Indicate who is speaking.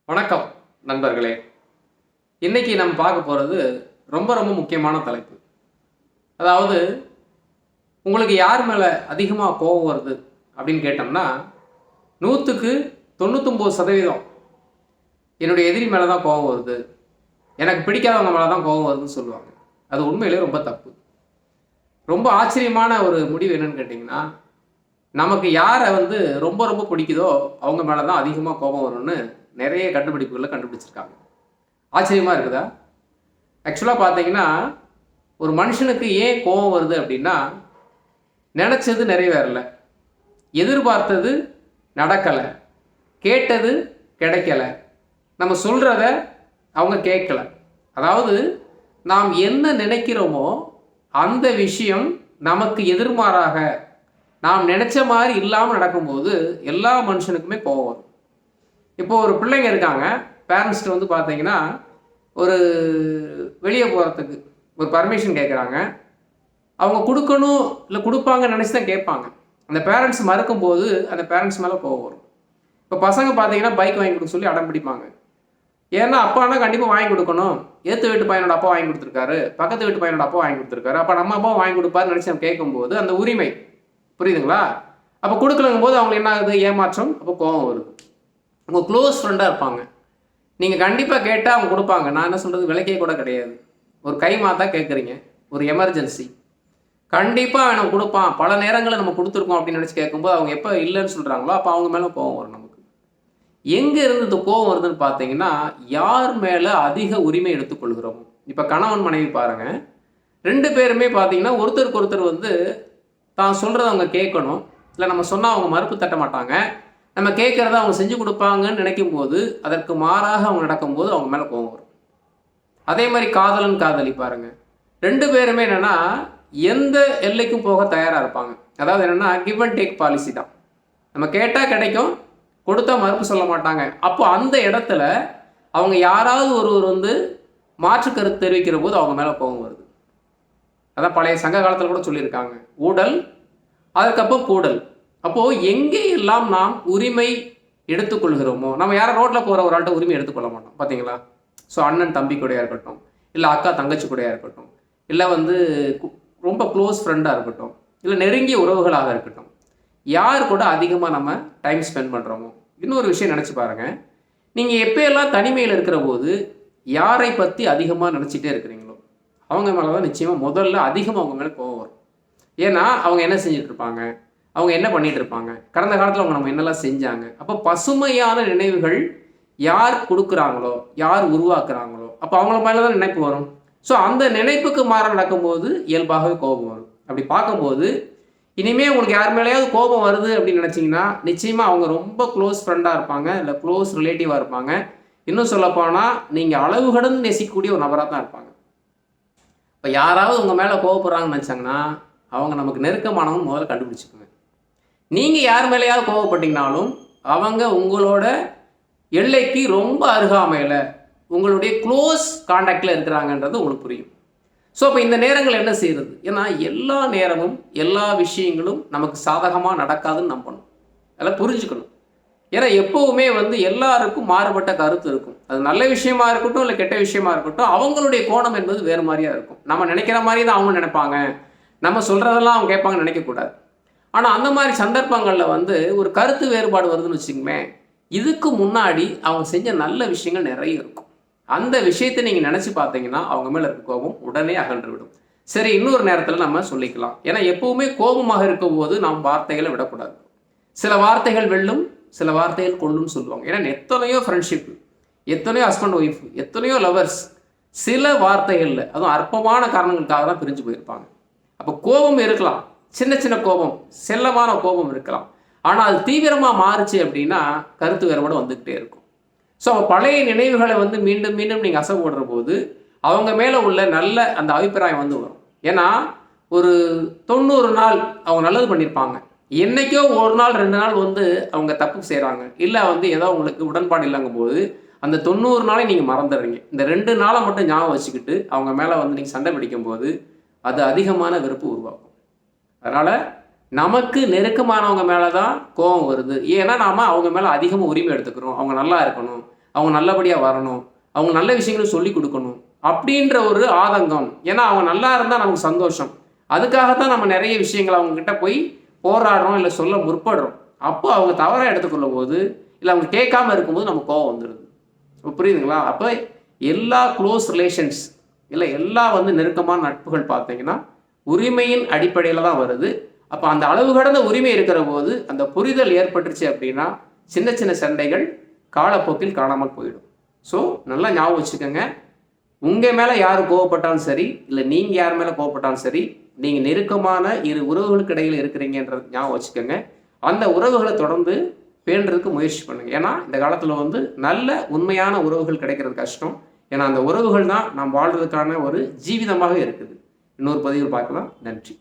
Speaker 1: வணக்கம் நண்பர்களே. இன்னைக்கு நம்ம பார்க்க போகிறது ரொம்ப ரொம்ப முக்கியமான தலைப்பு. அதாவது, உங்களுக்கு யார் மேலே அதிகமாக கோபம் வருது அப்படின்னு கேட்டோம்னா, 100க்கு 99% என்னுடைய எதிரி மேலே தான் கோபம் வருது, எனக்கு பிடிக்காதவங்க மேலே தான் கோபம் வருதுன்னு சொல்லுவாங்க. அது உண்மையிலே ரொம்ப தப்பு. ரொம்ப ஆச்சரியமான ஒரு முடிவு என்னன்னு கேட்டிங்கன்னா, நமக்கு யாரை ரொம்ப ரொம்ப பிடிக்குதோ அவங்க மேலே தான் அதிகமாக கோபம் வரும்னு நிறைய கண்டுபிடிப்புகளை கண்டுபிடிச்சிருக்காங்க. ஆச்சரியமாக இருக்குதா? ஆக்சுவலாக பார்த்தீங்கன்னா, ஒரு மனுஷனுக்கு ஏன் கோபம் வருது அப்படின்னா, நினச்சது நிறைவேறலை, எதிர்பார்த்தது நடக்கலை, கேட்டது கிடைக்கல, நம்ம சொல்கிறத அவங்க கேட்கல. அதாவது, நாம் என்ன நினைக்கிறோமோ அந்த விஷயம் நமக்கு எதிர்மாறாக நாம் நினச்ச மாதிரி இல்லாமல் நடக்கும்போது எல்லா மனுஷனுக்குமே கோபம் வரும். இப்போது ஒரு பிள்ளைங்க இருக்காங்க, பேரண்ட்ஸ்ட்டு பார்த்தீங்கன்னா, ஒரு வெளியே போகிறதுக்கு ஒரு பர்மிஷன் கேட்குறாங்க. அவங்க கொடுக்கணும் இல்லை கொடுப்பாங்கன்னு நினச்சி தான் கேட்பாங்க. அந்த பேரண்ட்ஸ் மறுக்கும்போது அந்த பேரண்ட்ஸ் மேலே கோவம் வரும். இப்போ பசங்க பார்த்தீங்கன்னா பைக் வாங்கி கொடுக்க சொல்லி அடம் பிடிப்பாங்க. ஏன்னா அப்பானா கண்டிப்பாக வாங்கி கொடுக்கணும், ஏற்று வீட்டு பையனோட அப்பா வாங்கி கொடுத்துருக்காரு, பக்கத்து வீட்டு பையனோட அப்பா வாங்கி கொடுத்துருக்காரு, அப்போ நம்ம அப்பா வாங்கி கொடுப்பாருன்னு நினச்சி நம்ம கேட்கும்போது அந்த உரிமை, புரியுதுங்களா? அப்போ கொடுக்கலங்கும் போது அவங்களுக்கு என்ன ஆகுது? ஏமாற்றம். அப்போ கோபம் வருது. உங்கள் க்ளோஸ் ஃப்ரெண்டாக இருப்பாங்க, நீங்கள் கண்டிப்பாக கேட்டால் அவங்க கொடுப்பாங்க. நான் என்ன சொல்கிறது, விலைக்கே கூட கிடையாது, ஒரு கை மாத்தா கேட்குறீங்க, ஒரு எமர்ஜென்சி, கண்டிப்பாக எனக்கு கொடுப்பான், பல நேரங்களில் நம்ம கொடுத்துருக்கோம் அப்படின்னு நினச்சி கேட்கும்போது அவங்க எப்போ இல்லைன்னு சொல்கிறாங்களோ அப்போ அவங்க மேலே கோபம் வரும். நமக்கு எங்கே இருந்து இந்த கோபம் வருதுன்னு பார்த்தீங்கன்னா, யார் மேலே அதிக உரிமை எடுத்துக்கொள்கிறோம். இப்போ கணவன் மனைவி பாருங்கள், 2 பேருமே பார்த்தீங்கன்னா ஒருத்தருக்கு ஒருத்தர் தான் சொல்கிறத அவங்க கேட்கணும், இல்லை நம்ம சொன்னால் அவங்க மறுப்பு தட்ட மாட்டாங்க, நம்ம கேட்குறத அவங்க செஞ்சு கொடுப்பாங்கன்னு நினைக்கும் போது அதற்கு மாறாக அவங்க நடக்கும்போது அவங்க மேலே கோபம் வரும். அதே மாதிரி காதலன் காதலி பாருங்கள், 2 பேருமே என்னென்னா எந்த எல்லைக்கும் போக தயாராக இருப்பாங்க. அதாவது என்னென்னா கிவ் அண்ட் டேக் பாலிசி தான். நம்ம கேட்டால் கிடைக்கும், கொடுத்தா மறுப்பு சொல்ல மாட்டாங்க. அப்போ அந்த இடத்துல அவங்க யாராவது ஒருவர் மாற்று கருத்து தெரிவிக்கிற போது அவங்க மேலே கோபம் வருது. அதான் பழைய சங்க காலத்தில் கூட சொல்லியிருக்காங்க, ஊடல் அதுக்கப்புறம் கூடல். அப்போது எங்கே எல்லாம் நாம் உரிமை எடுத்துக்கொள்கிறோமோ, நம்ம யாரும் ரோட்டில் போகிற ஒரு ஆள்கிட்ட உரிமை எடுத்துக்கொள்ள மாட்டோம், பார்த்தீங்களா? ஸோ அண்ணன் தம்பி கூடயா இருக்கட்டும், இல்லை அக்கா தங்கச்சி கூடயா இருக்கட்டும், இல்லை ரொம்ப க்ளோஸ் ஃப்ரெண்டாக இருக்கட்டும், இல்லை நெருங்கிய உறவுகளாக இருக்கட்டும், யார் கூட அதிகமாக நம்ம டைம் ஸ்பெண்ட் பண்ணுறோமோ. இன்னொரு விஷயம் நினச்சி பாருங்கள், நீங்கள் எப்போயெல்லாம் தனிமையில் இருக்கிற போது யாரை பற்றி அதிகமாக நினச்சிட்டே இருக்கிறீங்களோ அவங்க மேலே தான் நிச்சயமாக முதல்ல அதிகமாக அவங்க மேலே கோவம் வரும். ஏன்னா அவங்க என்ன செஞ்சுட்டு இருப்பாங்க, அவங்க என்ன பண்ணிகிட்டு இருப்பாங்க, கடந்த காலத்தில் அவங்க நம்ம என்னெல்லாம் செஞ்சாங்க. அப்போ பசுமையான நினைவுகள் யார் கொடுக்குறாங்களோ, யார் உருவாக்குறாங்களோ, அப்போ அவங்கள மேலே தான் நினைப்பு வரும். ஸோ அந்த நினைப்புக்கு மாற நடக்கும்போது இயல்பாகவே கோபம் வரும். அப்படி பார்க்கும்போது இனிமேல் உங்களுக்கு யார் மேலேயாவது கோபம் வருது அப்படின்னு நினச்சிங்கன்னா நிச்சயமாக அவங்க ரொம்ப க்ளோஸ் ஃப்ரெண்டாக இருப்பாங்க, இல்லை க்ளோஸ் ரிலேட்டிவாக இருப்பாங்க. இன்னும் சொல்லப்போனால் நீங்கள் அளவு கடந்து நேசிக்கக்கூடிய ஒரு நபராக தான் இருப்பாங்க. இப்போ யாராவது உங்கள் மேலே கோவப்படுறாங்கன்னு நினச்சாங்கன்னா அவங்க நமக்கு நெருக்கமானவங்க முதல்ல கண்டுபிடிச்சிக்கோங்க. நீங்கள் யார் மேலேயாவது கோவப்பட்டீங்கனாலும் அவங்க உங்களோட எல்லைக்கு ரொம்ப அருகாமையில் உங்களுடைய க்ளோஸ் கான்டாக்டில் இருக்கிறாங்கன்றது உங்களுக்கு புரியும். ஸோ அப்போ இந்த நேரங்கள் என்ன செய்கிறது? ஏன்னா எல்லா நேரமும் எல்லா விஷயங்களும் நமக்கு சாதகமாக நடக்காதுன்னு நம்பணும், அதெல்லாம் புரிஞ்சுக்கணும். ஏன்னா எப்போவுமே எல்லாருக்கும் மாறுபட்ட கருத்து இருக்கும். அது நல்ல விஷயமா இருக்கட்டும், இல்லை கெட்ட விஷயமா இருக்கட்டும், அவங்களுடைய கோணம் என்பது வேறு மாதிரியாக இருக்கும். நம்ம நினைக்கிற மாதிரி தான் அவங்க நினைப்பாங்க, நம்ம சொல்கிறதெல்லாம் அவங்க கேட்பாங்கன்னு நினைக்கக்கூடாது. ஆனால் அந்த மாதிரி சந்தர்ப்பங்களில் ஒரு கருத்து வேறுபாடு வருதுன்னு வச்சுக்கோங்களேன், இதுக்கு முன்னாடி அவங்க செஞ்ச நல்ல விஷயங்கள் நிறைய இருக்கும். அந்த விஷயத்தை நீங்கள் நினச்சி பார்த்தீங்கன்னா அவங்க மேலே இருக்க கோபம் உடனே அகன்று விடும். சரி, இன்னொரு நேரத்தில் நம்ம சொல்லிக்கலாம். ஏன்னா எப்போவுமே கோபமாக இருக்கும்போது நாம் வார்த்தைகளை விடக்கூடாது. சில வார்த்தைகள் வெல்லும், சில வார்த்தைகள் கொல்லும்னு சொல்லுவாங்க. ஏன்னா எத்தனையோ ஃப்ரெண்ட்ஷிப், எத்தனையோ ஹஸ்பண்ட் ஒய்ஃப், எத்தனையோ லவர்ஸ் சில வார்த்தைகளில், அதுவும் அற்பமான காரணங்களுக்காக தான் பிரிஞ்சு போயிருப்பாங்க. அப்போ கோபம் இருக்கலாம், சின்ன சின்ன கோபம், செல்லமான கோபம் இருக்கலாம். ஆனால் அது தீவிரமாக மாறுச்சு அப்படின்னா கருத்து வேறுபாடு வந்துக்கிட்டே இருக்கும். ஸோ பழைய நினைவுகளை மீண்டும் மீண்டும் நீங்கள் அசை போடுற போது அவங்க மேலே உள்ள நல்ல அந்த அபிப்பிராயம் வரும். ஏன்னா ஒரு 90 நாள் அவங்க நல்லது பண்ணியிருப்பாங்க, என்றைக்கோ ஒரு நாள் 2 நாள் அவங்க தப்பு செய்கிறாங்க, இல்லை ஏதோ உங்களுக்கு உடன்பாடு இல்லைங்கும் போது அந்த 90 நாளை நீங்கள் மறந்துடுறீங்க. இந்த 2 நாளை மட்டும் ஞாபகம் வச்சுக்கிட்டு அவங்க மேலே நீங்கள் சண்டை பிடிக்கும்போது அது அதிகமான வெறுப்பு உருவாக்கும். அதனால் நமக்கு நெருக்கமானவங்க மேலே தான் கோபம் வருது. ஏன்னா நாம் அவங்க மேலே அதிகமாக உரிமை எடுத்துக்கிறோம், அவங்க நல்லா இருக்கணும், அவங்க நல்லபடியாக வரணும், அவங்க நல்ல விஷயங்களும் சொல்லி கொடுக்கணும் அப்படின்ற ஒரு ஆதங்கம். ஏன்னா அவங்க நல்லா இருந்தால் நமக்கு சந்தோஷம். அதுக்காகத்தான் நம்ம நிறைய விஷயங்கள் அவங்கக்கிட்ட போய் போராடுறோம், இல்லை சொல்ல முற்படுறோம். அப்போ அவங்க தவறாக எடுத்துக்கொள்ளும் போது, இல்லை அவங்க கேட்காம இருக்கும்போது நம்ம கோவம் வந்துடுது. இப்போ புரியுதுங்களா? அப்போ எல்லா க்ளோஸ் ரிலேஷன்ஸ் இல்லை எல்லா நெருக்கமான நட்புகள் பார்த்தீங்கன்னா உரிமையின் அடிப்படையில் தான் வருது. அப்போ அந்த அளவு கடந்த உரிமை இருக்கிற போது அந்த புரிதல் ஏற்பட்டுருச்சு அப்படின்னா சின்ன சின்ன சண்டைகள் காலப்போக்கில் காணாமல் போயிடும். ஸோ நல்லா ஞாபகம் வச்சுக்கோங்க, உங்கள் மேலே யார் கோவப்பட்டாலும் சரி, இல்லை நீங்கள் யார் மேலே கோவப்பட்டாலும் சரி, நீங்கள் நெருக்கமான இரு உறவுகளுக்கு இடையில் இருக்கிறீங்கன்றது ஞாபகம் வச்சுக்கோங்க. அந்த உறவுகளை தொடர்ந்து பேணுறதுக்கு முயற்சி பண்ணுங்கள். ஏன்னா இந்த காலத்தில் நல்ல உண்மையான உறவுகள் கிடைக்கிறது கஷ்டம். ஏன்னா அந்த உறவுகள் தான் நாம் வாழ்றதுக்கான ஒரு ஜீவிதமாக இருக்குது. இன்னொரு பதிவில் பார்க்கலாம். நன்றி.